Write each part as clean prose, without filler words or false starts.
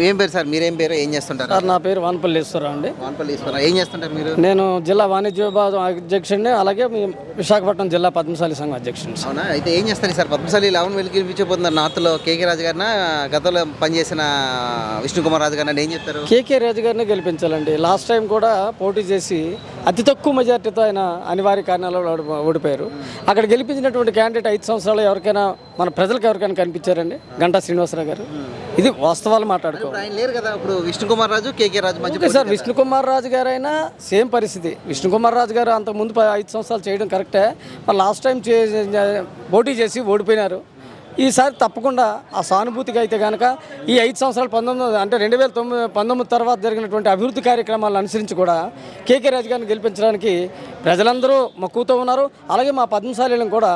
ఏం పేరు సార్? మీరేం పేరు, ఏం చేస్తుంటారు? సార్ నా పేరు వానపల్లి ఈశ్వరరావు అండి. వానపల్లి ఈశ్వరరావు. ఏం చేస్తుంటారు మీరు? నేను జిల్లా వాణిజ్య విభాగం అధ్యక్షుడిని, అలాగే విశాఖపట్నం జిల్లా పద్మశాలి సంఘం అధ్యక్షుడిని. అవునా? అయితే ఏం చేస్తారు సార్? పద్మశాలి 11 వేలు గెలిపించబోతున్నారు. నార్త్లో కేకే రాజు గారిన, గతంలో పనిచేసిన విష్ణుకుమార్ రాజు గారిని ఏం చెప్తారు? కేకే రాజు గారిని గెలిపించాలండి. లాస్ట్ టైం కూడా పోటీ చేసి అతి తక్కువ మెజార్టీతో ఆయన అనివార్య కారణాలు ఓడిపోయారు. అక్కడ గెలిపించినటువంటి క్యాండిడేట్ 5 సంవత్సరాలు ఎవరికైనా, మన ప్రజలకు ఎవరికైనా కనిపించారండి? గంటా శ్రీనివాసరావు గారు. ఇది వాస్తవాలు మాట్లాడుకో. ఆయన లేరు కదా ఇప్పుడు. విష్ణుకుమార్ రాజు, కేకే రాజు మధ్య. ఓకే సార్, విష్ణుకుమార్ రాజు గారు అయినా సేమ్ పరిస్థితి. విష్ణుకుమార్ రాజు గారు అంతకు ముందు 5 సంవత్సరాలు చేయడం కరెక్టే. మరి లాస్ట్ టైం పోటీ చేసి ఓడిపోయినారు. ఈసారి తప్పకుండా ఆ సానుభూతిగా అయితే కనుక ఈ 5 సంవత్సరాలు 2019 తర్వాత జరిగినటువంటి అభివృద్ధి కార్యక్రమాలను అనుసరించి కూడా కేకే రాజు గారిని గెలిపించడానికి ప్రజలందరూ మక్కువతో ఉన్నారు. అలాగే మా పద్మశాలీలను కూడా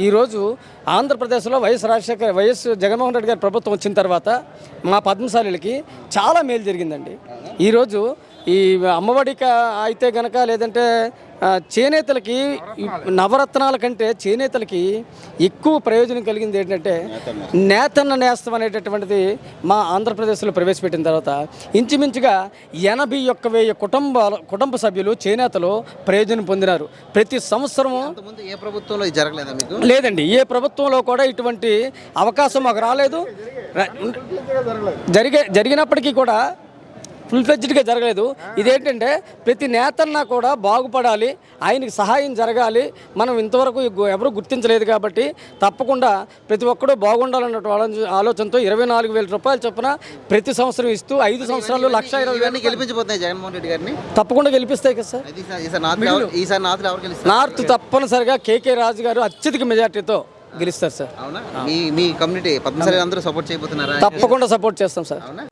ఈరోజు ఆంధ్రప్రదేశ్లో వైఎస్ జగన్మోహన్ రెడ్డి గారి ప్రభుత్వం వచ్చిన తర్వాత మా పద్మశాలీలకి చాలా మేలు జరిగిందండి. ఈరోజు ఈ అమ్మఒడి అయితే కనుక, లేదంటే చేనేతలకి నవరత్నాల కంటే చేనేతలకి ఎక్కువ ప్రయోజనం కలిగింది ఏంటంటే నేతన్న నేస్తం అనేటటువంటిది మా ఆంధ్రప్రదేశ్లో ప్రవేశపెట్టిన తర్వాత ఇంచుమించుగా 81,000 కుటుంబ సభ్యులు చేనేతలు ప్రయోజనం పొందినారు. ప్రతి సంవత్సరము. ఏ ప్రభుత్వంలో జరగలేదా మీకు? లేదండి, ఏ ప్రభుత్వంలో కూడా ఇటువంటి అవకాశం మాకు రాలేదు. జరిగినప్పటికీ కూడా ఫుల్ ఫ్లెడ్జ్డ్గా జరగలేదు. ఇదేంటంటే ప్రతి నేతన్నా కూడా బాగుపడాలి, ఆయనకి సహాయం జరగాలి. మనం ఇంతవరకు ఎవరు గుర్తించలేదు కాబట్టి తప్పకుండా ప్రతి ఒక్కరూ బాగుండాలన్న ఆలోచనతో 24,000 రూపాయలు చొప్పున ప్రతి సంవత్సరం ఇస్తూ 5 సంవత్సరాలు 1,20,000 గెలిపించబోతున్నాయి జగన్మోహన్ రెడ్డి గారిని. తప్పకుండా గెలిపిస్తాయి కదా సార్. నార్త్ తప్పనిసరిగా కేకే రాజు గారు అత్యధిక మెజార్టీతో గెలుస్తారు సార్. అవునా? మీ కమ్యూనిటీ పద్మశాలి అందరూ సపోర్ట్ చేయబోతున్నారా? తప్పకుండా సపోర్ట్ చేస్తాం సార్. అవునా?